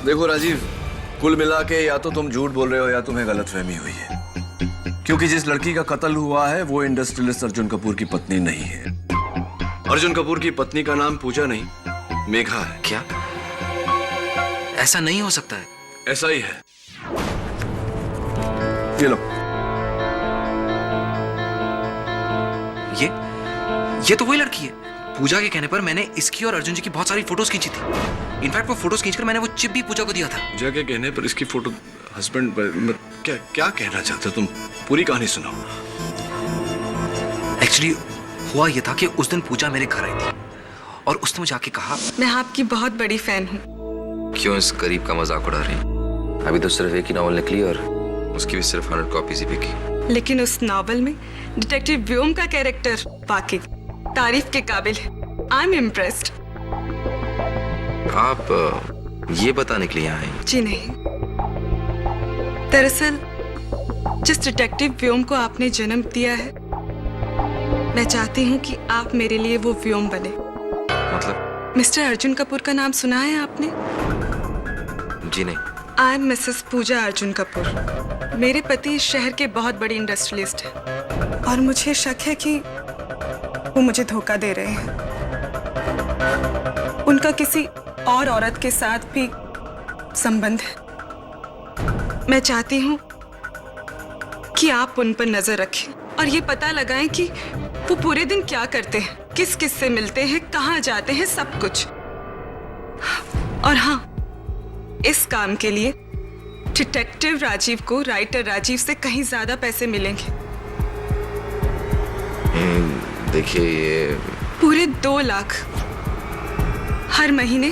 देखो राजीव, कुल मिला के या तो तुम झूठ बोल रहे हो या तुम्हें गलतफहमी हुई है, क्योंकि जिस लड़की का कत्ल हुआ है वो इंडस्ट्रियलिस्ट अर्जुन कपूर की पत्नी नहीं है। अर्जुन कपूर की पत्नी का नाम पूजा नहीं, मेघा है। क्या? ऐसा नहीं हो सकता है। ऐसा ही है। ये लो। ये तो वही लड़की है। पूजा के कहने पर मैंने इसकी और अर्जुन जी की बहुत सारी फोटोज खींची थी। इनफैक्ट वो फोटोज खींचकर मैंने वो चिप भी पूजा को दिया था। पूजा के कहने पर इसकी फोटो हस्बैंड क्या क्या कहना चाहते हो तुम? पूरी कहानी सुनाओ। एक्चुअली हुआ ये था कि उस दिन पूजा मेरे घर आई थी और उसने मुझे आके कहा, मैं आपकी बहुत बड़ी फैन हूँ। क्यों इस गरीब का मजाक उड़ा रही? अभी तो सिर्फ एक ही नॉवल निकली और उसकी भी सिर्फ 100 कॉपीज ही बिकी। लेकिन उस नॉवल में डिटेक्टिव व्योम का कैरेक्टर वाकई तारीफ के काबिल है। I am impressed. आप ये बताने के लिए आए? जी नहीं, दरअसल जिस डिटेक्टिव व्योम को आपने जन्म दिया है, मैं चाहती हूँ कि आप मेरे लिए वो व्योम बने। मतलब? मिस्टर अर्जुन कपूर का नाम सुना है आपने? जी नहीं। आई एम मिसेस पूजा अर्जुन कपूर। मेरे पति इस शहर के बहुत बड़ी इंडस्ट्रियलिस्ट हैं और मुझे शक है कि वो मुझे धोखा दे रहे हैं। उनका किसी और औरत के साथ भी संबंध है। मैं चाहती हूँ कि आप उन पर नजर रखें और ये पता लगाएं कि वो पूरे दिन क्या करते हैं, किस किस से मिलते हैं, कहाँ जाते हैं, सब कुछ। और हाँ, इस काम के लिए डिटेक्टिव राजीव को राइटर राजीव से कहीं ज्यादा पैसे मिलेंगे। देखिए, ये पूरे 2 लाख हर महीने।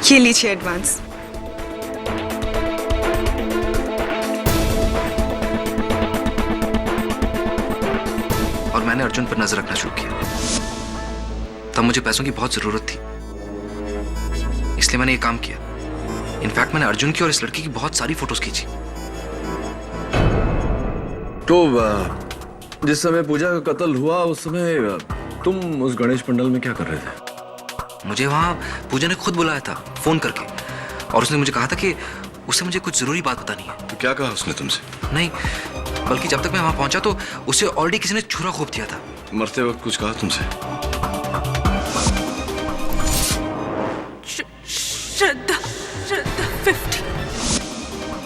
ये लीजिए एडवांस। और मैंने अर्जुन पर नजर रखना शुरू किया। तब मुझे पैसों की बहुत जरूरत थी, इसलिए मैंने ये काम किया। इनफैक्ट मैंने अर्जुन की और इस लड़की की बहुत सारी फोटोज खींची। तो जिस समय पूजा का कत्ल हुआ उस समय तुम उस गणेश पंडाल में क्या कर रहे थे? मुझे वहां पूजा ने खुद बुलाया था फोन करके, और उसने मुझे कहा था कि उसे मुझे कुछ जरूरी बात बतानी है। तो क्या कहा उसने तुमसे? नहीं, बल्कि जब तक मैं वहां पहुंचा तो उसे ऑलरेडी किसी ने छुरा घोंप दिया था। मरते वक्त कुछ कहा तुमसे? श्रद्धा 50।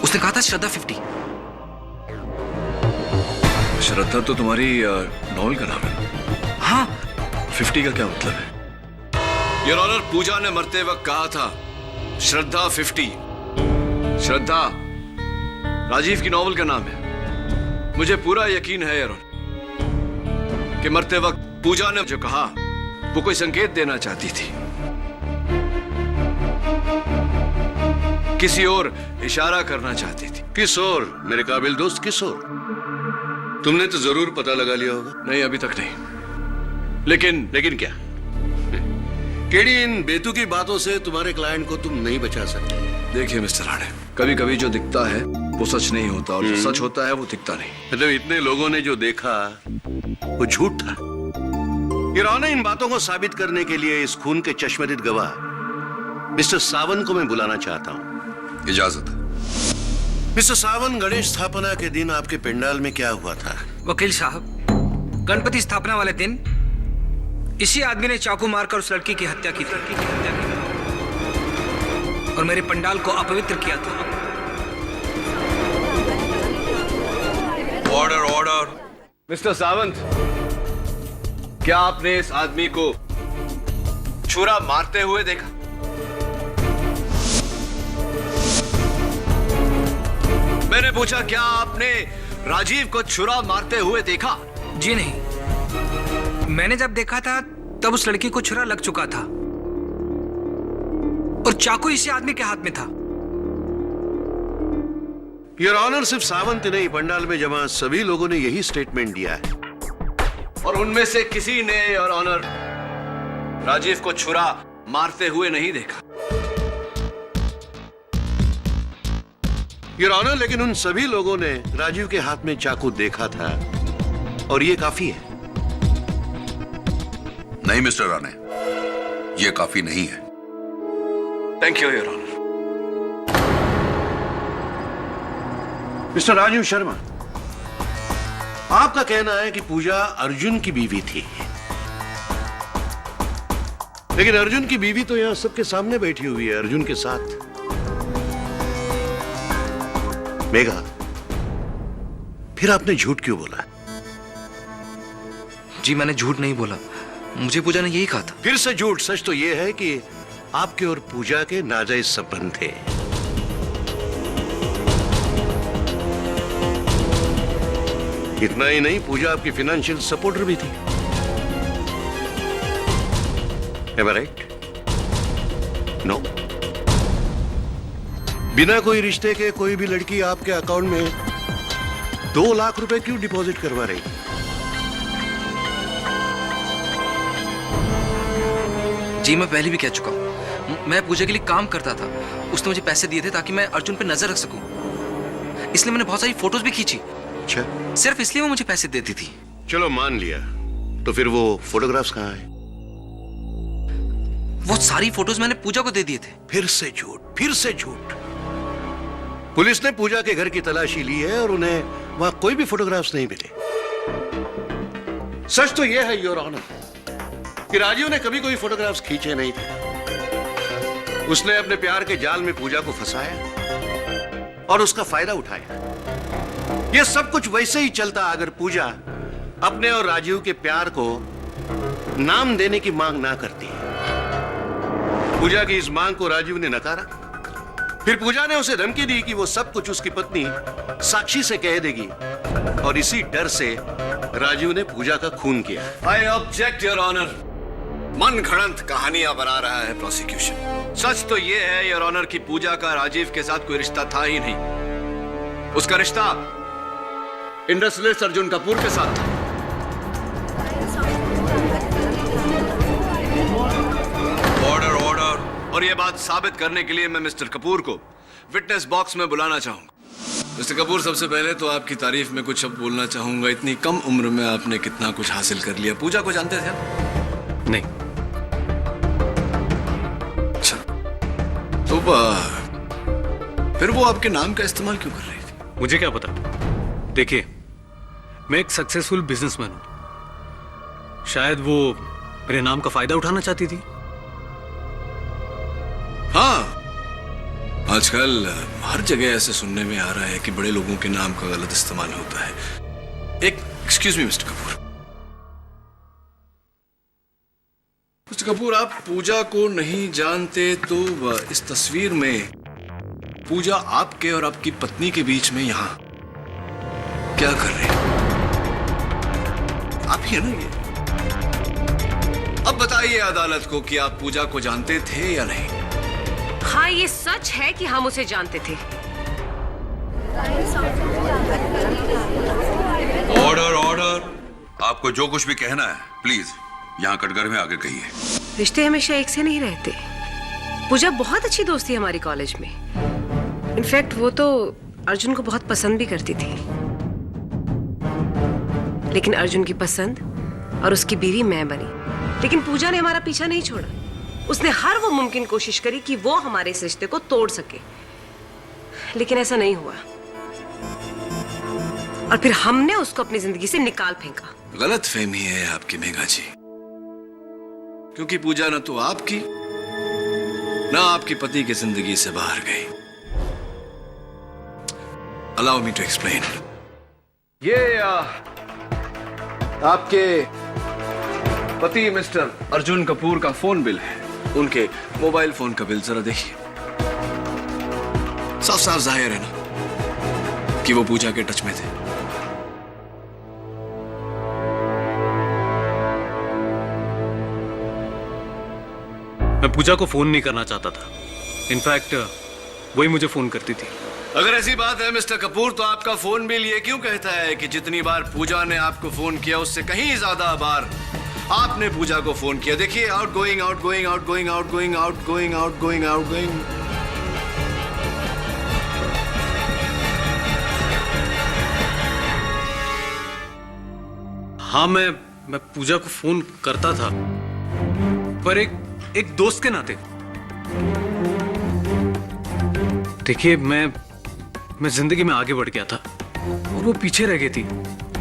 उसने कहा था श्रद्धा 50। श्रद्धा तो तुम्हारी नॉवल का नाम है। हाँ। 50 का क्या मतलब है? योर ऑनर, पूजा ने मरते वक्त कहा था श्रद्धा 50। श्रद्धा राजीव की नॉवल का नाम है। मुझे पूरा यकीन है योर ऑनर कि मरते वक्त पूजा ने जो कहा वो कोई संकेत देना चाहती थी, किसी और इशारा करना चाहती थी। किस और मेरे काबिल दोस्त, किस और? तुमने तो जरूर पता लगा लिया होगा। नहीं, अभी तक नहीं। लेकिन क्या? केडी, इन बेतुकी बातों से तुम्हारे क्लाइंट को तुम नहीं बचा सकते। देखिए मिस्टर राणे, कभी कभी जो दिखता है वो सच नहीं होता और जो सच होता है वो दिखता नहीं। मतलब इतने लोगों ने जो देखा वो झूठ था। योर ऑनर, इन बातों को साबित करने के लिए इस खून के चश्मदीद गवाह मिस्टर सावंत को मैं बुलाना चाहता हूँ। इजाजत है। मिस्टर सावंत, गणेश स्थापना के दिन आपके पंडाल में क्या हुआ था? वकील साहब, गणपति स्थापना वाले दिन इसी आदमी ने चाकू मारकर उस लड़की की हत्या की थी और मेरे पंडाल को अपवित्र किया था। Order, order. मिस्टर सावंत, क्या आपने इस आदमी को छुरा मारते हुए देखा? मैंने पूछा, क्या आपने राजीव को छुरा मारते हुए देखा? जी नहीं, मैंने जब देखा था तब उस लड़की को छुरा लग चुका था और चाकू इसी आदमी के हाथ में था। योर ऑनर, सिर्फ सावंत नहीं, पंडाल में जमा सभी लोगों ने यही स्टेटमेंट दिया है। और उनमें से किसी ने योर ऑनर राजीव को छुरा मारते हुए नहीं देखा। योर ऑनर, लेकिन उन सभी लोगों ने राजीव के हाथ में चाकू देखा था और ये काफी है। नहीं मिस्टर राणे, ये काफी नहीं है। Thank you your honour. Mister Rajiv Sharma, आपका कहना है कि पूजा अर्जुन की बीवी थी, लेकिन अर्जुन की बीवी तो यहां सबके सामने बैठी हुई है, अर्जुन के साथ। मेघा, फिर आपने झूठ क्यों बोला? जी मैंने झूठ नहीं बोला, मुझे पूजा ने यही कहा था। फिर से झूठ। सच तो यह है कि आपके और पूजा के नाजायज संबंध थे। इतना ही नहीं, पूजा आपकी फाइनेंशियल सपोर्टर भी थी। Am I right? No. बिना कोई रिश्ते के कोई भी लड़की आपके अकाउंट में 2 लाख रुपए क्यों डिपॉजिट करवा रही? जी मैं पहले भी कह चुका हूं, मैं पूजा के लिए काम करता था। उसने मुझे पैसे दिए थे ताकि मैं अर्जुन पे नजर रख सकूं, इसलिए मैंने बहुत सारी फोटोज भी खींची। अच्छा, सिर्फ इसलिए वो मुझे पैसे देती थी। चलो मान लिया, तो फिर वो फोटोग्राफ्स कहाँ हैं? वो सारी फोटोज मैंने पूजा को दे दिए थे। फिर से झूठ, फिर से झूठ। पुलिस ने पूजा के घर की तलाशी ली है और उन्हें वहां कोई भी फोटोग्राफ्स नहीं मिले। सच तो यह है योर ऑनर कि राजीव ने कभी कोई फोटोग्राफ्स खींचे नहीं थे। उसने अपने प्यार के जाल में पूजा को फंसाया और उसका फायदा उठाया। यह सब कुछ वैसे ही चलता अगर पूजा अपने और राजीव के प्यार को नाम देने की मांग ना करती। पूजा की इस मांग को राजीव ने नकारा। फिर पूजा ने उसे धमकी दी कि वो सब कुछ उसकी पत्नी साक्षी से कह देगी, और इसी डर से राजीव ने पूजा का खून किया। I object your honour. मन घड़ंत कहानियां बना रहा है प्रोसिक्यूशन। सच तो यह है योर ऑनर कि पूजा का राजीव के साथ कोई रिश्ता था ही नहीं। उसका रिश्ता इंडस्ट्रियलिस्ट अर्जुन कपूर के साथ था। Order order. और यह बात साबित करने के लिए मैं मिस्टर कपूर को विटनेस बॉक्स में बुलाना चाहूंगा। मिस्टर कपूर, सबसे पहले तो आपकी तारीफ में कुछ शब्द बोलना चाहूंगा। इतनी कम उम्र में आपने कितना कुछ हासिल कर लिया। पूजा को जानते थे आप? नहीं। अच्छा, तो फिर वो आपके नाम का इस्तेमाल क्यों कर रही थी? मुझे क्या पता। देखिए, मैं एक सक्सेसफुल बिजनेसमैन हूं। शायद वो मेरे नाम का फायदा उठाना चाहती थी। हाँ, आजकल हर जगह ऐसे सुनने में आ रहा है कि बड़े लोगों के नाम का गलत इस्तेमाल होता है। Excuse me mister Kapoor. Mister Kapoor, आप पूजा को नहीं जानते, तो इस तस्वीर में पूजा आपके और आपकी पत्नी के बीच में यहां क्या कर रहे हैं? आप ही है ना ये? अब बताइए अदालत को कि आप पूजा को जानते थे या नहीं? हाँ, ये सच है कि हम उसे जानते थे। Order order. आपको जो कुछ भी कहना है प्लीज यहाँ कटघरे में आके कहिए। रिश्ते हमेशा एक से नहीं रहते। पूजा बहुत अच्छी दोस्त थी हमारी कॉलेज में। इनफैक्ट वो तो अर्जुन को बहुत पसंद भी करती थी। लेकिन अर्जुन की पसंद और उसकी बीवी मैं बनी। लेकिन पूजा ने हमारा पीछा नहीं छोड़ा। उसने हर वो मुमकिन कोशिश करी कि वो हमारे इस रिश्ते को तोड़ सके, लेकिन ऐसा नहीं हुआ। और फिर हमने उसको अपनी जिंदगी से निकाल फेंका। गलत फहमी है आपकी मेघा जी, क्योंकि पूजा न तो आपकी न आपके पति की जिंदगी से बाहर गई। Allow me to explain. ये आपके पति मिस्टर अर्जुन कपूर का फोन बिल है। उनके मोबाइल फोन का बिल जरा देखिए। साफ साफ जाहिर है ना कि वो पूजा के टच में थे। मैं पूजा को फोन नहीं करना चाहता था। इनफैक्ट वही मुझे फोन करती थी। अगर ऐसी बात है मिस्टर कपूर, तो आपका फोन बिल ये क्यों कहता है कि जितनी बार पूजा ने आपको फोन किया उससे कहीं ज्यादा बार आपने पूजा को फोन किया? देखिए, out going out going out going out going out going out going out going. हाँ, मैं पूजा को फोन करता था, पर एक दोस्त के नाते। देखिए, मैं जिंदगी में आगे बढ़ गया था और वो पीछे रह गई थी।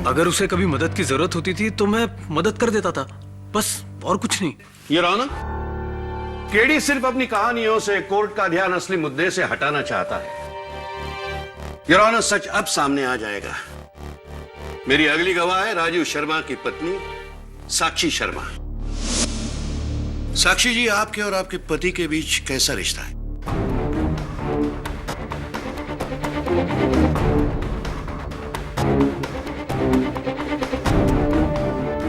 अगर उसे कभी मदद की जरूरत होती थी तो मैं मदद कर देता था, बस, और कुछ नहीं। ये रौनक, केडी सिर्फ अपनी कहानियों से कोर्ट का ध्यान असली मुद्दे से हटाना चाहता है। ये रौनक, सच अब सामने आ जाएगा। मेरी अगली गवाह है राजीव शर्मा की पत्नी साक्षी शर्मा। साक्षी जी, आपके और आपके पति के बीच कैसा रिश्ता है?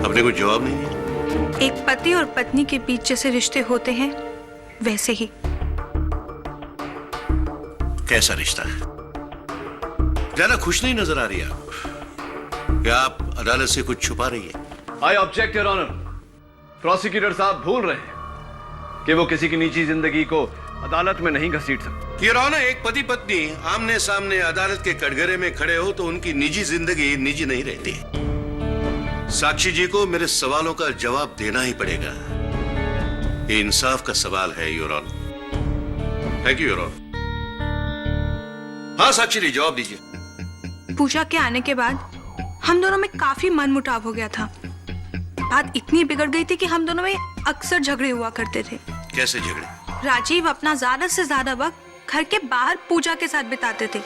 आपने कुछ जवाब नहीं दिया। एक पति और पत्नी के बीच जैसे रिश्ते होते हैं वैसे ही। कैसा रिश्ता है? ज्यादा खुश नहीं नजर आ रही आप। क्या आप अदालत से कुछ छुपा रही है? I object your honour. Prosecutor साहब भूल रहे हैं कि वो किसी की निजी जिंदगी को अदालत में नहीं घसीट सकते। ये रौनक, एक पति पत्नी आमने सामने अदालत के कटघरे में खड़े हो तो उनकी निजी जिंदगी निजी नहीं रहती। साक्षी जी को मेरे सवालों का जवाब देना ही पड़ेगा। ये इंसाफ का सवाल है your honour. Thank you your honour. हाँ साक्षी जी, जवाब दीजिए। पूजा के आने के बाद हम दोनों में काफी मनमुटाव हो गया था। बात इतनी बिगड़ गई थी कि हम दोनों में अक्सर झगड़े हुआ करते थे। कैसे झगड़े? राजीव अपना ज्यादा से ज्यादा वक्त घर के बाहर पूजा के साथ बिताते थे।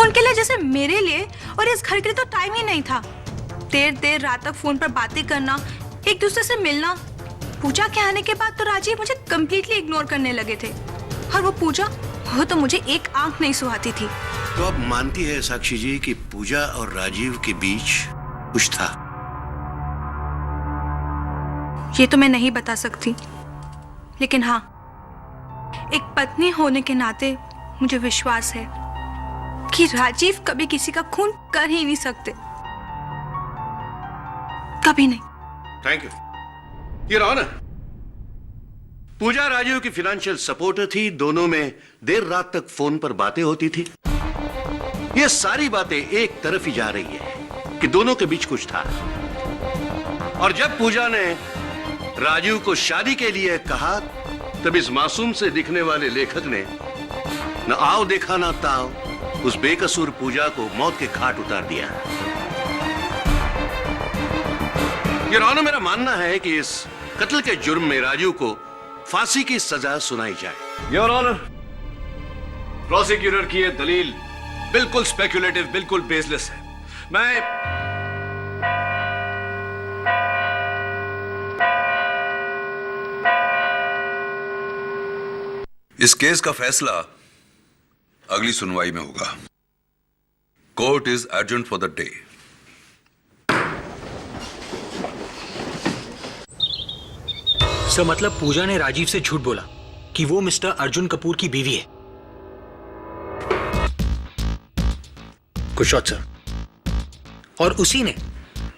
उनके लिए जैसे मेरे लिए और इस घर के लिए तो टाइम ही नहीं था। देर देर रात तक फोन पर बातें करना, एक दूसरे से मिलना। पूजा के आने के बाद तो राजीव मुझे कंप्लीटली इग्नोर करने लगे थे, और वो पूजा, वो तो मुझे एक आंख नहीं सुहाती थी। तो आप मानती है साक्षी जी कि पूजा और राजीव के बीच कुछ था? ये तो मैं नहीं बता सकती, लेकिन हाँ, एक पत्नी होने के नाते मुझे विश्वास है कि राजीव कभी किसी का खून कर ही नहीं सकते, कभी नहीं। Thank you. ये रहो ना, पूजा राजीव की फाइनेंशियल सपोर्टर थी। दोनों में देर रात तक फोन पर बातें होती थी। ये सारी बातें एक तरफ ही जा रही है कि दोनों के बीच कुछ था। और जब पूजा ने राजीव को शादी के लिए कहा, तब इस मासूम से दिखने वाले लेखक ने न आओ देखा ना ताओ उस बेकसूर पूजा को मौत के घाट उतार दिया। ये रौनक, मेरा मानना है कि इस कत्ल के जुर्म में राजीव को फांसी की सजा सुनाई जाए। योर ऑनर, प्रोसिक्यूटर की यह दलील बिल्कुल स्पेक्युलेटिव, बिल्कुल बेसलेस है। मैं इस केस का फैसला अगली सुनवाई में होगा। Court is urgent for the day. Sir, मतलब पूजा ने राजीव से झूठ बोला कि वो मिस्टर अर्जुन कपूर की बीवी है। कुछ सर, और उसी ने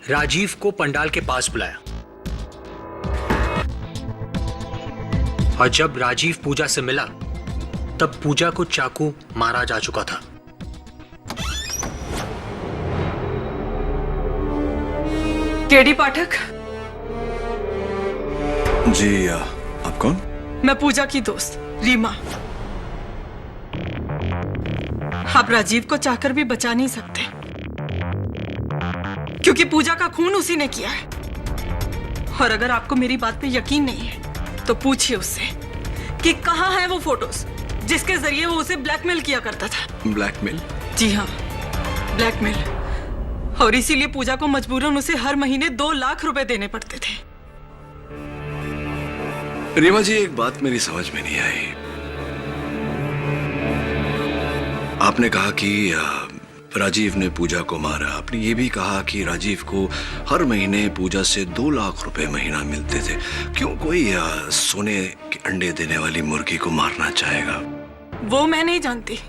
राजीव को पंडाल के पास बुलाया, और जब राजीव पूजा से मिला तब पूजा को चाकू मारा जा चुका था। केडी पाठक। जी, आप कौन? मैं पूजा की दोस्त रीमा। आप राजीव को चाहकर भी बचा नहीं सकते, क्योंकि पूजा का खून उसी ने किया है। और अगर आपको मेरी बात पे यकीन नहीं है तो पूछिए उससे कि कहाँ है वो फोटोज जिसके जरिए वो उसे ब्लैकमेल किया करता था। ब्लैकमेल? जी हाँ, ब्लैकमेल। और इसीलिए पूजा को मजबूरन उसे हर महीने 2 लाख रुपए देने पड़ते थे। रीमा जी, एक बात मेरी समझ में नहीं आई। आपने कहा कि राजीव ने पूजा को मारा। आपने ये भी कहा कि राजीव को हर महीने पूजा से 2 लाख रुपए महीना मिलते थे। क्यों कोई सोने के अंडे देने वाली मुर्गी को मारना चाहेगा? वो मैं नहीं जानती,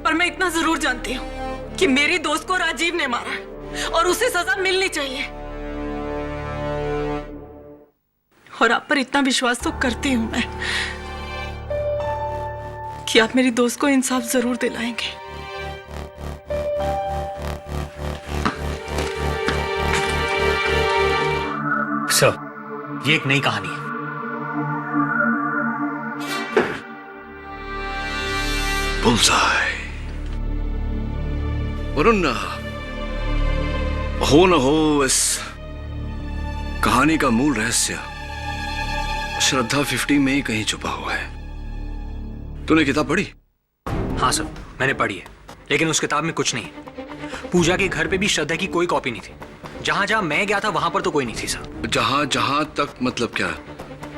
पर मैं इतना जरूर जानती हूँ कि मेरी दोस्त को राजीव ने मारा और उसे सजा मिलनी चाहिए। और आप पर इतना विश्वास तो करती हूं मैं कि आप मेरी दोस्त को इंसाफ जरूर दिलाएंगे। ये एक नई कहानी है। बुल्सआई। वरुण, हो न हो इस कहानी का मूल रहस्य श्रद्धा 50 में ही कहीं छुपा हुआ है। तूने किताब पढ़ी? हाँ सर, मैंने पढ़ी है, लेकिन उस किताब में कुछ नहीं है। पूजा के घर पे भी श्रद्धा की कोई कॉपी नहीं थी। जहां जहां मैं गया था वहां पर तो कोई नहीं थी सर। जहां जहां तक मतलब क्या?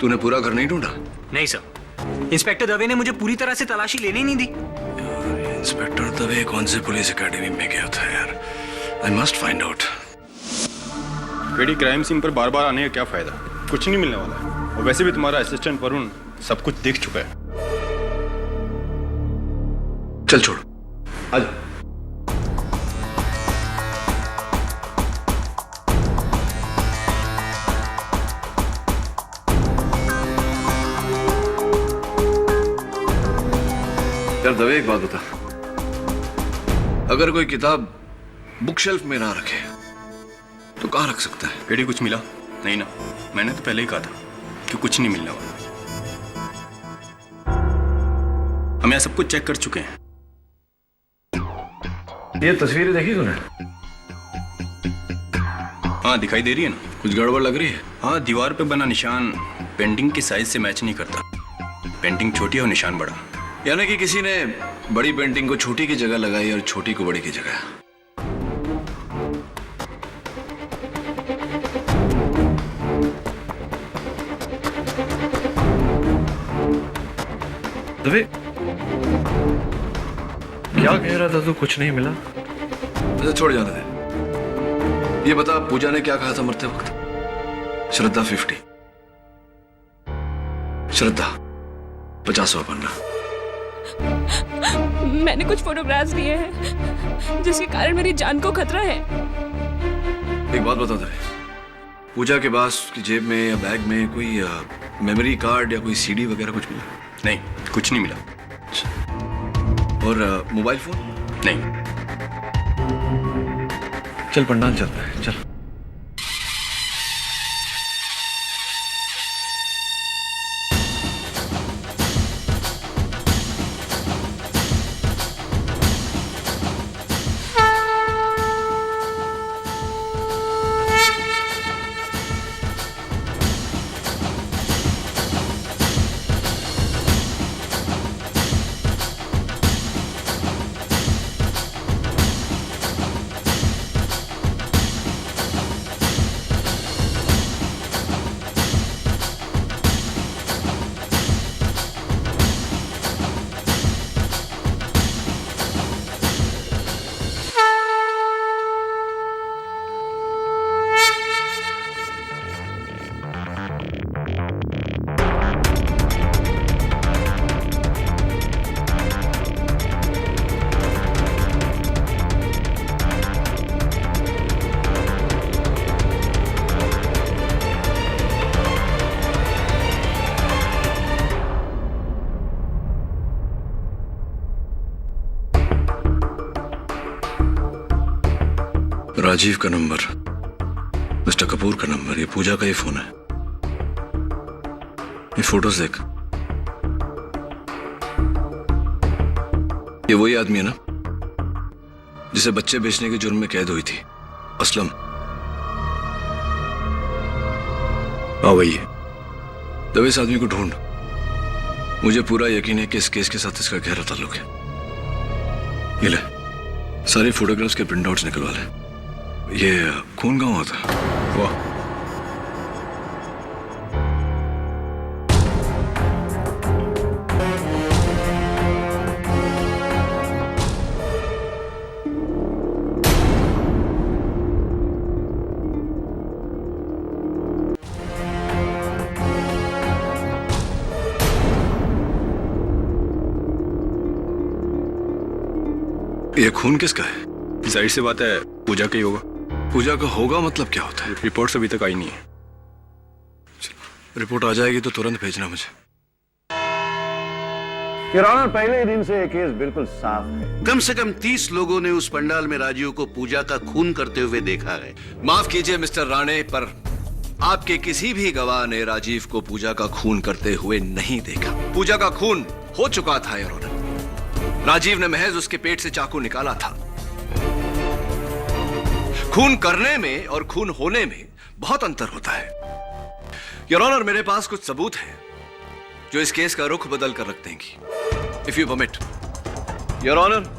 तूने पूरा घर नहीं ढूंढा? नहीं सर, इंस्पेक्टर दवे ने मुझे पूरी तरह से तलाशी लेने ही नहीं दी। इंस्पेक्टर दवे कौन से पुलिस एकेडमी में गया था यार? I must find out. पेडी क्राइम सीन पर बार बार आने का क्या फायदा? कुछ नहीं मिलने वाला है। और वैसे भी तुम्हारा असिस्टेंट वरुण सब कुछ देख चुका है। चल छोड़, आज यार दवे, एक बात बता, अगर कोई किताब बुक शेल्फ में ना रखे तो कहां रख सकता है? पेडी कुछ मिला नहीं ना? मैंने तो पहले ही कहा था कि कुछ नहीं मिलने वाला। हम यहाँ सब कुछ चेक कर चुके हैं। ये तस्वीरें देखी तूने? हाँ, दिखाई दे रही है ना? कुछ गड़बड़ लग रही है? हाँ, दीवार पे बना निशान पेंटिंग के साइज से मैच नहीं करता। पेंटिंग छोटी है और निशान बड़ा। यानी कि किसी ने बड़ी पेंटिंग को छोटी की जगह लगाई और छोटी को बड़ी की जगह। दवे, क्या कह रहा था तू? कुछ नहीं मिला? अच्छा छोड़, जाने दे। ये बता, पूजा ने क्या कहा था मरते वक्त? श्रद्धा 50, श्रद्धा 50वां पन्ना। मैंने कुछ फोटोग्राफ्स लिए हैं जिसके कारण मेरी जान को खतरा है। एक बात बता दे, पूजा के पास उसकी जेब में या बैग में कोई मेमोरी कार्ड या कोई सीडी वगैरह कुछ मिला? नहीं, कुछ नहीं मिला। और मोबाइल फोन? नहीं। चल पंडाल चलते हैं, चल। राजीव का नंबर, मिस्टर कपूर का नंबर, ये पूजा का ही फोन है। ये फोटोज देख, ये वही आदमी है ना जिसे बच्चे बेचने के जुर्म में कैद हुई थी, असलम? हाँ वही है। दवे, इस आदमी को ढूंढ। मुझे पूरा यकीन है कि इस केस के साथ इसका गहरा ताल्लुक है। ये ले, सारे फोटोग्राफ्स के प्रिंटआउट्स निकलवा ले। ये खून कहाँ हुआ था? वाह, ये खून किसका है? जाहिर सी बात है, पूजा का ही होगा। पूजा का होगा मतलब क्या होता है? रिपोर्ट्स अभी तक आई नहीं है। रिपोर्ट आ जाएगी तो तुरंत भेजना मुझे। पहले ही दिन से ये केस बिल्कुल साफ है। कम से कम 30 लोगों ने उस पंडाल में राजीव को पूजा का खून करते हुए देखा है। माफ कीजिए मिस्टर राणे, पर आपके किसी भी गवाह ने राजीव को पूजा का खून करते हुए नहीं देखा। पूजा का खून हो चुका था योर ऑनर। राजीव ने महज उसके पेट से चाकू निकाला था। खून करने में और खून होने में बहुत अंतर होता है। योर ऑनर, मेरे पास कुछ सबूत हैं जो इस केस का रुख बदल कर रख देंगी। If you permit your honour.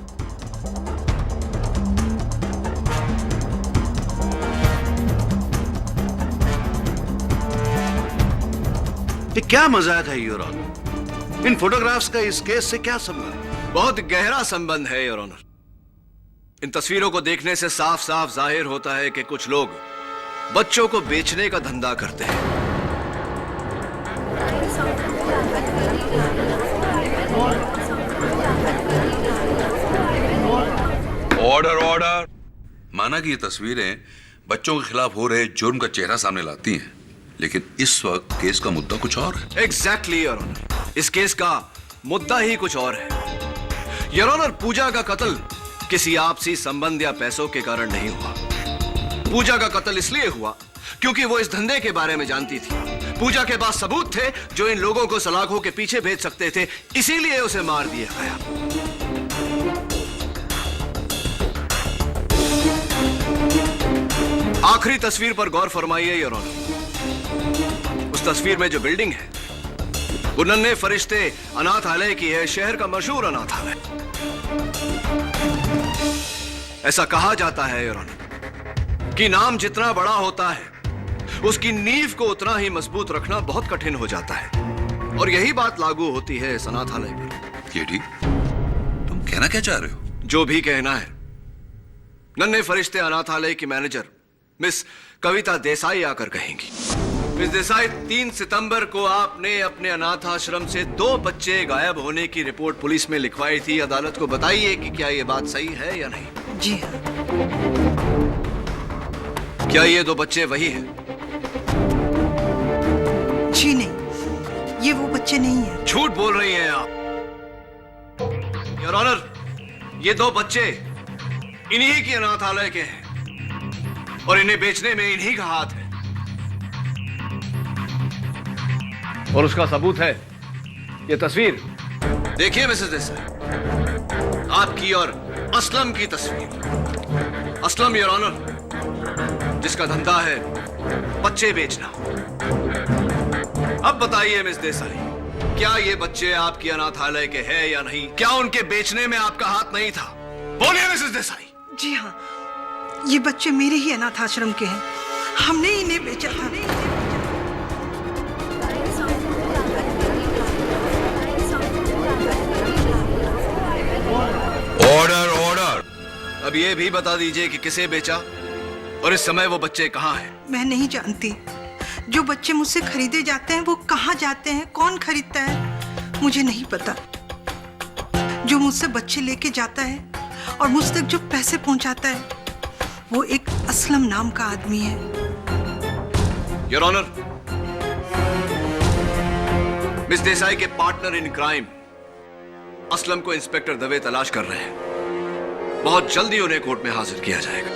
ये क्या मजाक है योर ऑनर? इन फोटोग्राफ्स का इस केस से क्या संबंध? बहुत गहरा संबंध है योर ऑनर। इन तस्वीरों को देखने से साफ साफ जाहिर होता है कि कुछ लोग बच्चों को बेचने का धंधा करते हैं। Order order. माना कि ये तस्वीरें बच्चों के खिलाफ हो रहे जुर्म का चेहरा सामने लाती हैं, लेकिन इस वक्त केस का मुद्दा कुछ और है। एग्जैक्टली योर ऑनर, इस केस का मुद्दा ही कुछ और है। योर ऑनर, पूजा का कत्ल किसी आपसी संबंध या पैसों के कारण नहीं हुआ। पूजा का कत्ल इसलिए हुआ क्योंकि वो इस धंधे के बारे में जानती थी। पूजा के पास सबूत थे जो इन लोगों को सलाखों के पीछे भेज सकते थे, इसीलिए उसे मार दिया गया। आखिरी तस्वीर पर गौर फरमाइए योर ऑनर। उस तस्वीर में जो बिल्डिंग है वो नन्हे फरिश्ते अनाथालय की है, शहर का मशहूर अनाथालय। ऐसा कहा जाता है योर ऑनर कि नाम जितना बड़ा होता है उसकी नींव को उतना ही मजबूत रखना बहुत कठिन हो जाता है, और यही बात लागू होती है इस अनाथालय पर। ये ठीक, तुम कहना क्या चाह रहे हो? जो भी कहना है। नन्हे फरिश्ते अनाथालय की मैनेजर मिस कविता देसाई आकर कहेंगी। मिस देसाई, 3 सितंबर को आपने अपने अनाथ आश्रम से 2 बच्चे गायब होने की रिपोर्ट पुलिस में लिखवाई थी। अदालत को बताइए कि क्या यह बात सही है या नहीं। जी हाँ। क्या ये 2 बच्चे वही हैं? जी नहीं, ये वो बच्चे नहीं हैं। झूठ बोल रही हैं आप। योर ऑनर, ये 2 बच्चे इन्हीं की अनाथालय के हैं और इन्हें बेचने में इन्हीं का हाथ है, और उसका सबूत है ये तस्वीर। देखिए मिसेस देसाई, आपकी और असलम की तस्वीर। असलम योर ऑनर, जिसका धंधा है बच्चे बेचना। अब बताइए मिस देसाई, क्या ये बच्चे आपकी अनाथालय के हैं या नहीं? क्या उनके बेचने में आपका हाथ नहीं था? बोलिए मिसेस देसाई। जी हाँ, ये बच्चे मेरे ही अनाथ आश्रम के हैं। हमने इन्हें बेचा था। Order order. अब ये भी बता दीजिए कि किसे बेचा और इस समय वो बच्चे कहाँ हैं? मैं नहीं जानती। जो बच्चे मुझसे खरीदे जाते हैं वो कहाँ जाते हैं, कौन खरीदता है, मुझे नहीं पता। जो मुझसे बच्चे लेके जाता है और मुझ तक जो पैसे पहुंचाता है वो एक असलम नाम का आदमी है। योर ऑनर, मिस देसाई के पार्टनर इन क्राइम असलम को इंस्पेक्टर दवे तलाश कर रहे हैं। बहुत जल्दी उन्हें कोर्ट में हाजिर किया जाएगा।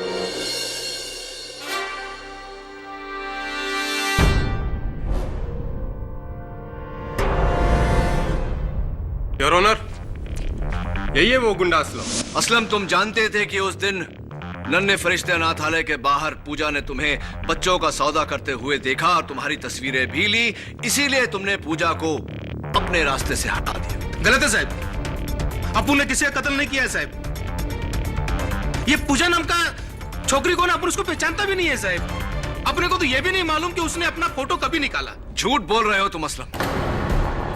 योर ऑनर, यही है वो गुंडा असलम। असलम, तुम जानते थे कि उस दिन नन्हे फरिश्ते अनाथालय के बाहर पूजा ने तुम्हें बच्चों का सौदा करते हुए देखा और तुम्हारी तस्वीरें भी ली, इसीलिए तुमने पूजा को अपने रास्ते से हटा दिया। गलत है साहब, अप्पू ने किसी का कत्ल नहीं किया है साहब। ये पूजा नाम का छोकरी को ना अपन उसको पहचानता भी नहीं है साहब। अपने को तो ये भी नहीं मालूम कि उसने अपना फोटो कभी निकाला। झूठ बोल रहे हो तुम असलम।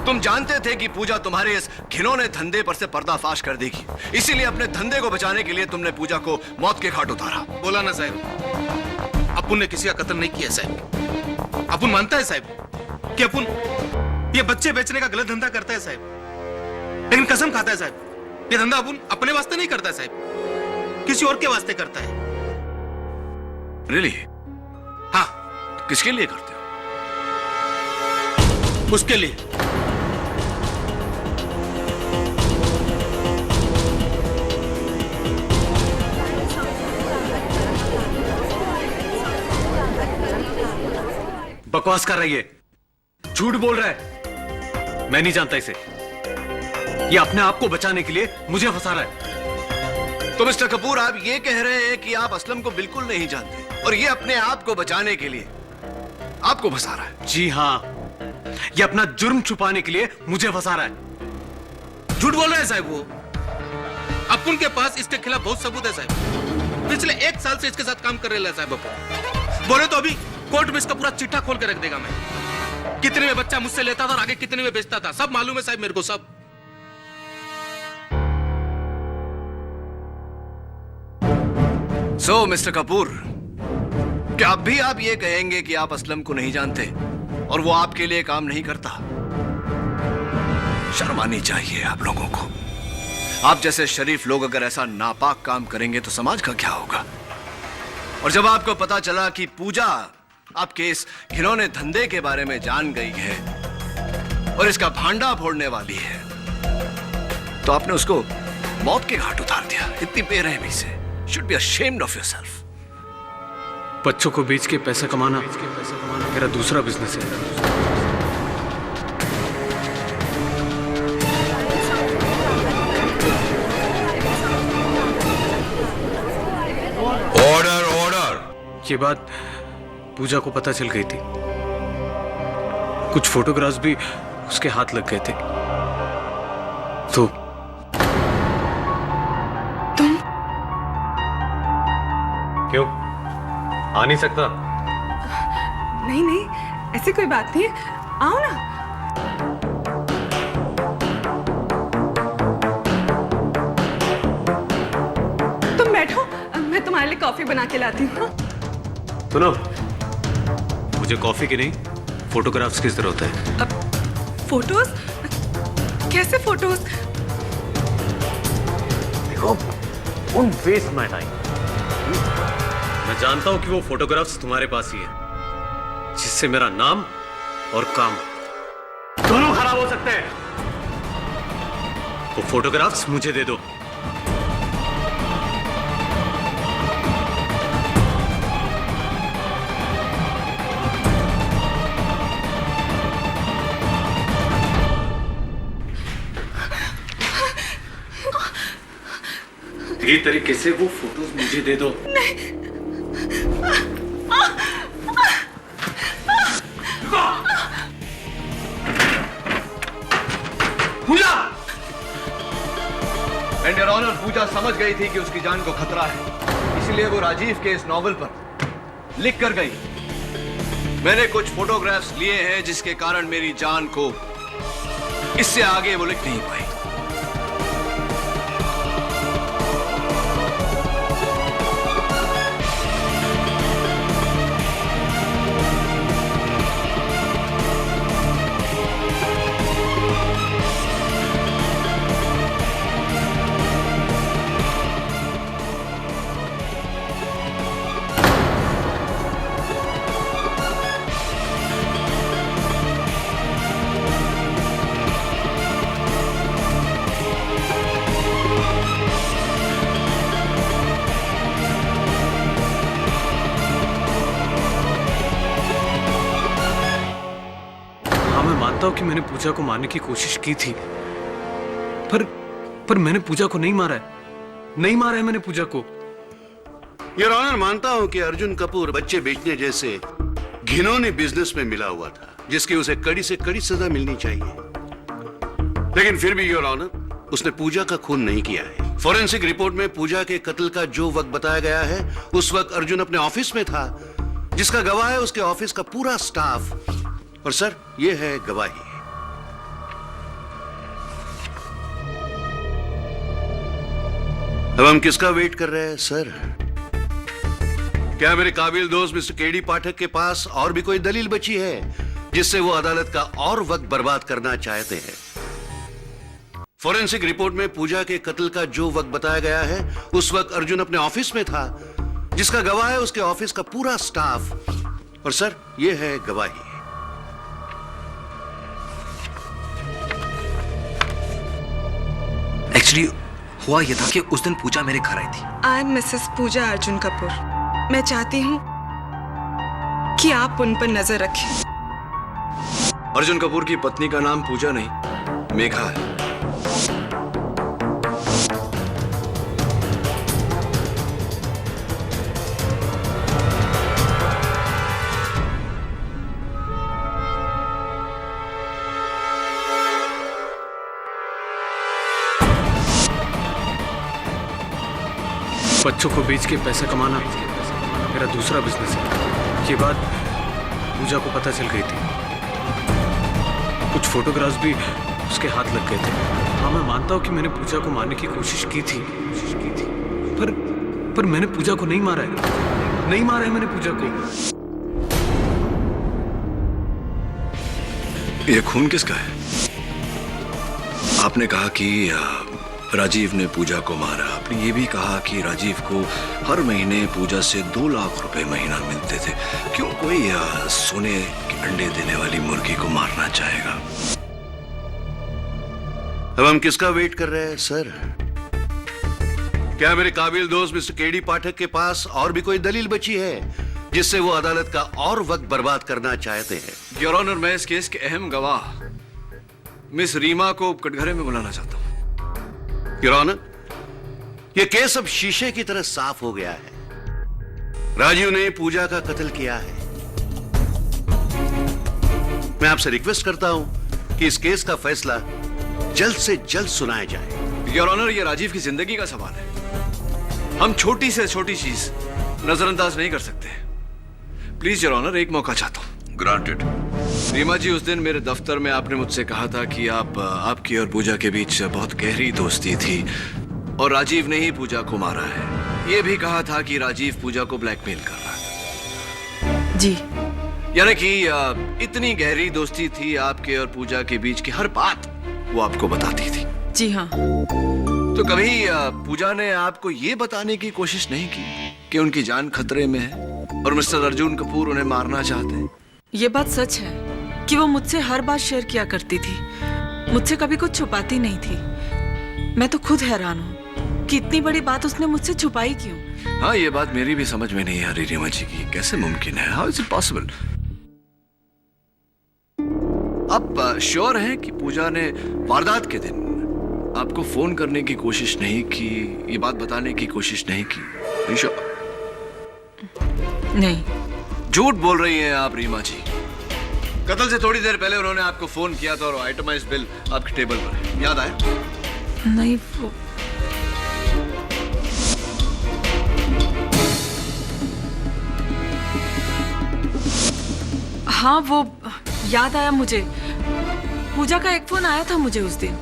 तुम जानते थे कि पूजा तुम्हारे इस घिनौने धंधे पर से पर्दाफाश कर देगी, इसीलिए अपने धंधे को बचाने के लिए तुमने पूजा को मौत के घाट उतारा। बोला ना साहब, अपुन ने किसी का कत्ल नहीं किया साहब। अपुन मानता है साहब कि अपुन ये बच्चे बेचने का गलत धंधा करता है साहब, लेकिन कसम खाता है साहब ये धंधा अपुन अपने वास्ते नहीं करता साहब, किसी और के वास्ते करता है। रियली? हाँ। किसके लिए करते हो? उसके लिए। बकवास कर रही है, झूठ बोल रहा है। मैं नहीं जानता इसे। ये अपने आप को बचाने के लिए मुझे फंसा रहा है। तो मिस्टर कपूर, आप ये कह रहे हैं कि आप असलम को बिल्कुल नहीं जानते और ये अपने आप को बचाने के लिए आपको फंसा रहा है? जी हाँ, ये अपना जुर्म छुपाने के लिए मुझे फंसा रहा है। झूठ बोल रहे हैं साहब वो। अपुन के पास इसके खिलाफ बहुत सबूत है साहब। पिछले 1 साल से इसके साथ काम कर रहे हैं साहब अपुन। बोले तो अभी कोर्ट में इसका पूरा चिट्ठा खोल के रख देगा मैं। कितने में बच्चा मुझसे लेता था और आगे कितने में बेचता था, सब मालूम है साहब मेरे को, सब। सो मिस्टर कपूर, क्या अब भी आप ये कहेंगे कि आप असलम को नहीं जानते और वो आपके लिए काम नहीं करता? शर्म आनी चाहिए आप लोगों को। आप जैसे शरीफ लोग अगर ऐसा नापाक काम करेंगे तो समाज का क्या होगा? और जब आपको पता चला कि पूजा आपके इस घिनौने धंधे के बारे में जान गई है और इसका भांडा फोड़ने वाली है, तो आपने उसको मौत के घाट उतार दिया इतनी बेरहमी से। Should be ashamed of yourself. बच्चों को बेच के पैसा कमाना मेरा दूसरा बिजनेस है। Order order. ये बात पूजा को पता चल गई थी। कुछ फोटोग्राफ्स भी उसके हाथ लग गए थे। तो क्यों आ नहीं सकता? नहीं नहीं, ऐसी कोई बात नहीं है, आओ ना। तुम बैठो, मैं तुम्हारे लिए कॉफी बना के लाती हूँ। सुनो, मुझे कॉफी की नहीं, फोटोग्राफ्स की जरूरत है। अब फोटोज? कैसे फोटोज? देखो, डोंट वेस्ट माय टाइम। मैं जानता हूं कि वो फोटोग्राफ्स तुम्हारे पास ही है, जिससे मेरा नाम और काम दोनों खराब हो सकते हैं। वो फोटोग्राफ्स मुझे दे दो। ये तरीके से वो फोटोज मुझे दे दो। पूजा! एंड योर ऑनर, पूजा समझ गई थी कि उसकी जान को खतरा है, इसलिए वो राजीव के इस नॉवल पर लिख कर गई। मैंने कुछ फोटोग्राफ्स लिए हैं जिसके कारण मेरी जान को इससे आगे वो लिख नहीं पाई। कि मैंने पूजा को मारने की कोशिश की थी, पर मैंने पूजा को नहीं मारा है मैंने पूजा को। योर ऑनर, मानता हूं कि अर्जुन कपूर बच्चे बेचने जैसे घिनौने बिजनेस में मिला हुआ था, जिसकी उसे कड़ी से कड़ी सजा मिलनी चाहिए। लेकिन फिर भी योर ऑनर, उसने पूजा का खून नहीं किया है। फॉरेंसिक रिपोर्ट में पूजा के कत्ल का जो वक्त बताया गया है, उस वक्त अर्जुन अपने ऑफिस में था, जिसका गवाह है उसके ऑफिस का पूरा स्टाफ। और सर, ये है गवाही। अब हम किसका वेट कर रहे हैं सर? क्या मेरे काबिल दोस्त मिस्टर केडी पाठक के पास और भी कोई दलील बची है जिससे वो अदालत का और वक्त बर्बाद करना चाहते हैं? फॉरेंसिक रिपोर्ट में पूजा के कत्ल का जो वक्त बताया गया है, उस वक्त अर्जुन अपने ऑफिस में था, जिसका गवाह है उसके ऑफिस का पूरा स्टाफ। और सर, ये है गवाही। एक्चुअली हुआ यह था कि उस दिन पूजा मेरे घर आई थी। आई एम मिसेस पूजा अर्जुन कपूर। मैं चाहती हूँ कि आप उन पर नजर रखें। अर्जुन कपूर की पत्नी का नाम पूजा नहीं, मेघा है। बच्चों को बेच के पैसा कमाना मेरा दूसरा बिजनेस है। ये बात पूजा को पता चल गई थी। कुछ फोटोग्राफ्स भी उसके हाथ लग गए थे। हाँ, मैं मानता हूँ कि मैंने पूजा को मारने की कोशिश की थी, पर मैंने पूजा को नहीं मारा है। नहीं मारा है मैंने पूजा को। ये खून किसका है? आपने कहा कि राजीव ने पूजा को मारा। आपने ये भी कहा कि राजीव को हर महीने पूजा से 2 लाख रुपए महीना मिलते थे। क्यों कोई सोने के अंडे देने वाली मुर्गी को मारना चाहेगा? अब हम किसका वेट कर रहे हैं सर? क्या मेरे काबिल दोस्त मिस्टर केडी पाठक के पास और भी कोई दलील बची है जिससे वो अदालत का और वक्त बर्बाद करना चाहते हैं? योर ऑनर, मैं इस केस के अहम गवाह मिस रीमा को कटघरे में बुलाना चाहता हूँ। योर ऑनर, ये केस अब शीशे की तरह साफ हो गया है। राजीव ने पूजा का कत्ल किया है। मैं आपसे रिक्वेस्ट करता हूं कि इस केस का फैसला जल्द से जल्द सुनाया जाए। योर ऑनर, ये राजीव की जिंदगी का सवाल है। हम छोटी से छोटी चीज नजरअंदाज नहीं कर सकते। प्लीज योर ऑनर, एक मौका चाहता हूं। ग्रांटेड। रीमा जी, उस दिन मेरे दफ्तर में आपने मुझसे कहा था कि आपकी और पूजा के बीच बहुत गहरी दोस्ती थी और राजीव ने ही पूजा को मारा है। ये भी कहा था कि राजीव पूजा को ब्लैकमेल कर रहा था। जी। यानी कि इतनी गहरी दोस्ती थी आपके और पूजा के बीच की हर बात वो आपको बताती थी। जी हाँ। तो कभी पूजा ने आपको ये बताने की कोशिश नहीं की कि उनकी जान खतरे में है और मिस्टर अर्जुन कपूर उन्हें मारना चाहते हैं? ये बात सच है कि वो मुझसे हर बात शेयर किया करती थी, मुझसे कभी कुछ छुपाती नहीं थी। मैं तो खुद हैरान हूँ कि इतनी बड़ी बात उसने मुझसे छुपाई क्यों। हाँ, ये बात मेरी भी समझ में नहीं आ रही रीमा जी की। कैसे मुमकिन है? How is it possible? आप श्योर हैं कि पूजा ने वारदात के दिन आपको फोन करने की कोशिश नहीं की, ये बात बताने की कोशिश नहीं की? श्योर? नहीं। झूठ बोल रही हैं आप रीमा जी। कत्ल से थोड़ी देर पहले उन्होंने आपको फोन किया था और आइटमाइज्ड बिल आपके टेबल पर है। याद आया? नहीं, वो हाँ, वो याद आया मुझे। पूजा का एक फोन आया था मुझे उस दिन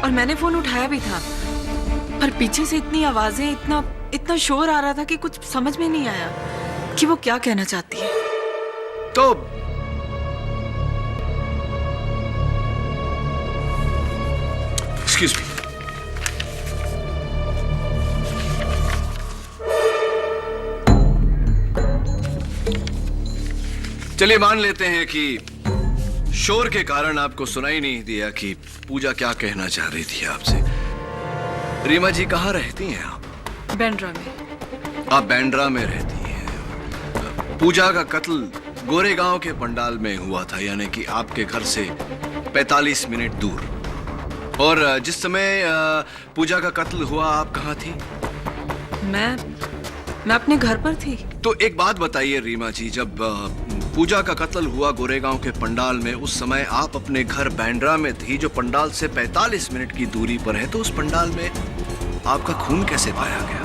और मैंने फोन उठाया भी था, पर पीछे से इतनी आवाजें, इतना शोर आ रहा था कि कुछ समझ में नहीं आया कि वो क्या कहना चाहती है। तो एक्सक्यूज मी, चलिए मान लेते हैं कि शोर के कारण आपको सुनाई नहीं दिया कि पूजा क्या कहना चाह रही थी आपसे। रीमा जी, कहाँ रहती हैं आप? बैंड्रा में। आप बैंड्रा में रहती हैं। पूजा का कत्ल गोरेगांव के पंडाल में हुआ था, यानी कि आपके घर से 45 मिनट दूर। और जिस समय पूजा का कत्ल हुआ आप कहाँ थी? मैं अपने घर पर थी। तो एक बात बताइए रीमा जी, जब पूजा का कत्ल हुआ गोरेगांव के पंडाल में, उस समय आप अपने घर बैंड्रा में थी जो पंडाल से 45 मिनट की दूरी पर है, तो उस पंडाल में आपका खून कैसे पाया गया?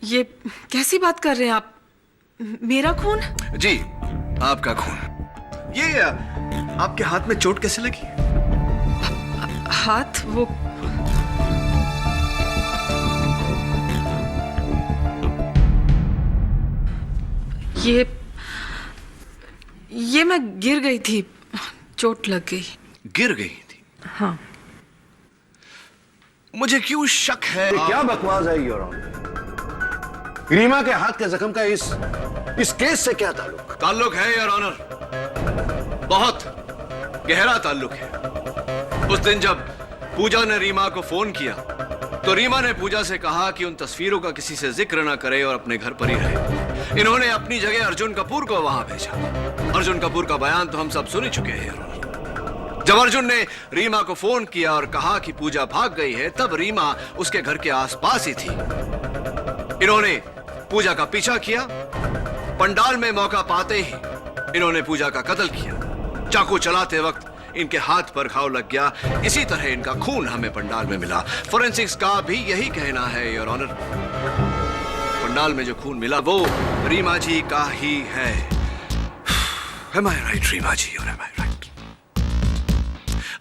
ये कैसी बात कर रहे हैं आप? मेरा खून? जी, आपका खून। ये आपके हाथ में चोट कैसे लगी? हाथ? वो ये मैं गिर गई थी, चोट लग गई। गिर गई थी? हाँ। मुझे क्यों शक है? क्या बकवास है योर ऑनर? रीमा के हाथ के जख्म का इस केस से क्या ताल्लुक? ताल्लुक है योर ऑनर, बहुत। गहरा ताल्लुक है। उस दिन जब पूजा ने रीमा को फोन किया तो रीमा ने पूजा से कहा कि उन तस्वीरों का किसी से जिक्र ना करे और अपने घर पर ही रहे। इन्होंने अपनी जगह अर्जुन कपूर को वहां भेजा। अर्जुन कपूर का बयान तो हम सब सुन ही चुके हैं। जब अर्जुन ने रीमा को फोन किया और कहा कि पूजा भाग गई है, तब रीमा उसके घर के आसपास ही थी। इन्होंने पूजा का पीछा किया। पंडाल में मौका पाते ही इन्होंने पूजा का कत्ल किया। चाकू चलाते वक्त इनके हाथ पर घाव लग गया। इसी तरह इनका खून हमें पंडाल में मिला। फोरेंसिक्स का भी यही कहना है योर ऑनर। पंडाल में जो खून मिला वो रीमा जी का ही है। Am I right, Reema ji, or am I right?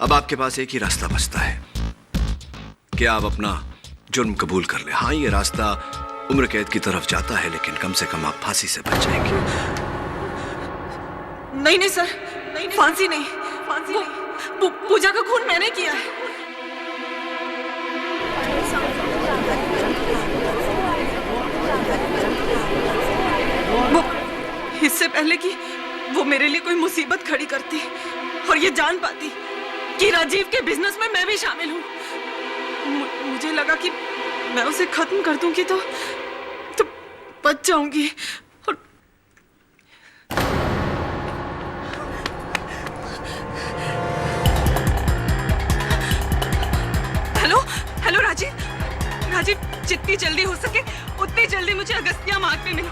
अब आपके पास एक ही रास्ता बचता है कि आप अपना जुर्म कबूल कर ले। हाँ, ये रास्ता उम्र कैद की तरफ जाता है, लेकिन कम से कम आप फांसी से बच जाएंगे। नहीं नहीं सर, फांसी नहीं, फांसी नहीं। पूजा का खून मैंने किया है। वो इससे पहले कि वो मेरे लिए कोई मुसीबत खड़ी करती और ये जान पाती कि राजीव के बिजनेस में मैं भी शामिल हूँ, मुझे लगा कि मैं उसे खत्म कर दूंगी तो बच जाऊंगी। और हेलो हेलो राजीव, जितनी जल्दी हो सके उतनी जल्दी मुझे अगस्त्या मार्ग पे मिलो।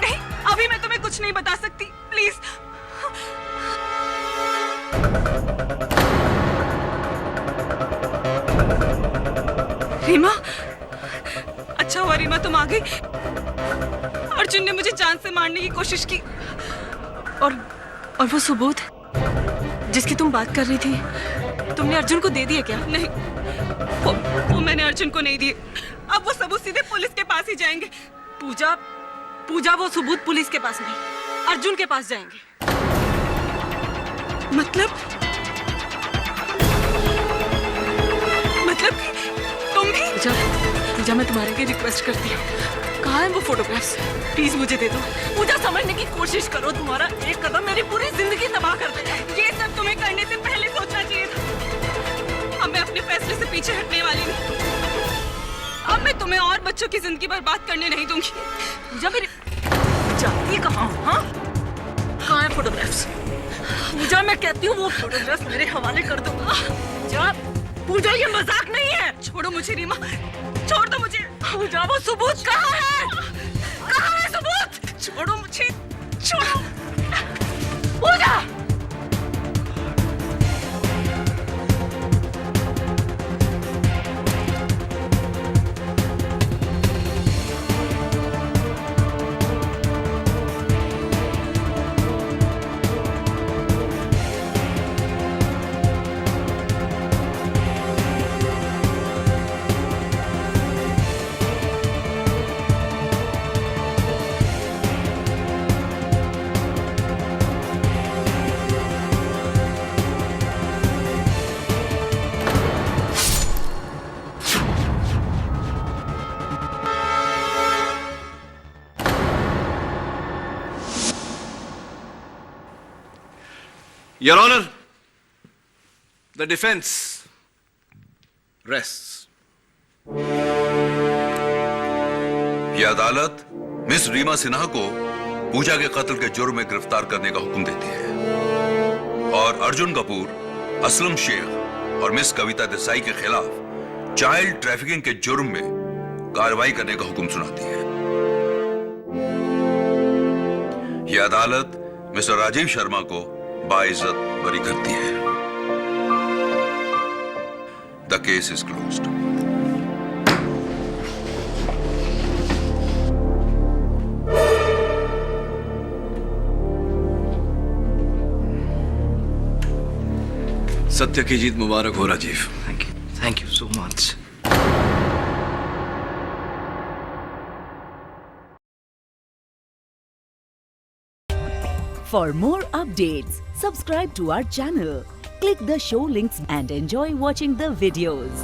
नहीं, अभी मैं तुम्हें कुछ नहीं बता सकती, प्लीज। रीमा, अच्छा हुआ रीमा तुम आ गई। अर्जुन ने मुझे जान से मारने की कोशिश की और वो सबूत जिसकी तुम बात कर रही थी, तुमने अर्जुन को दे दिए क्या? नहीं, वो मैंने अर्जुन को नहीं दिए। अब वो सबूत सीधे पुलिस के पास ही जाएंगे। पूजा वो सबूत पुलिस के पास नहीं, अर्जुन के पास जाएंगे। मतलब तुम भी? पूजा, मैं तुम्हारे लिए रिक्वेस्ट करती हूँ, कहाँ है वो फोटोग्राफ्स? प्लीज मुझे दे दो। पूजा, समझने की कोशिश करो, तुम्हारा एक कदम मेरी पूरी जिंदगी तबाह कर देगा। ये सब तुम्हें करने से पहले सोचना चाहिए था। अब मैं अपने फैसले से पीछे हटने वाली नहीं। अब मैं तुम्हें और बच्चों की जिंदगी बर्बाद करने नहीं दूंगी। पूजा, मेरी जाती कहाँ हो? हाँ, कहाँ है फोटोग्राफ्स? पूजा, मैं कहती हूँ वो फोटोग्राफ्स मेरे हवाले कर दो। पूजा, ये मजाक नहीं है। छोड़ो मुझे रीमा, छोड़ दो मुझे। पूजा, वो सबूत कहाँ है? कहाँ है सबूत? छोड़ो मुझे, छोड़ो। पूजा, Your Honor, the defense rests. यह अदालत मिस रीमा सिन्हा को पूजा के कत्ल के जुर्म में गिरफ्तार करने का हुक्म देती है और अर्जुन कपूर, असलम शेख और मिस कविता देसाई के खिलाफ चाइल्ड ट्रैफिकिंग के जुर्म में कार्रवाई करने का हुक्म सुनाती है। यह अदालत मिस्टर राजीव शर्मा को बाइज्जत बरी करती है। The case is closed. सत्य की जीत मुबारक हो Rajiv. Thank you so much. For more updates, subscribe to our channel, click the show links and enjoy watching the videos.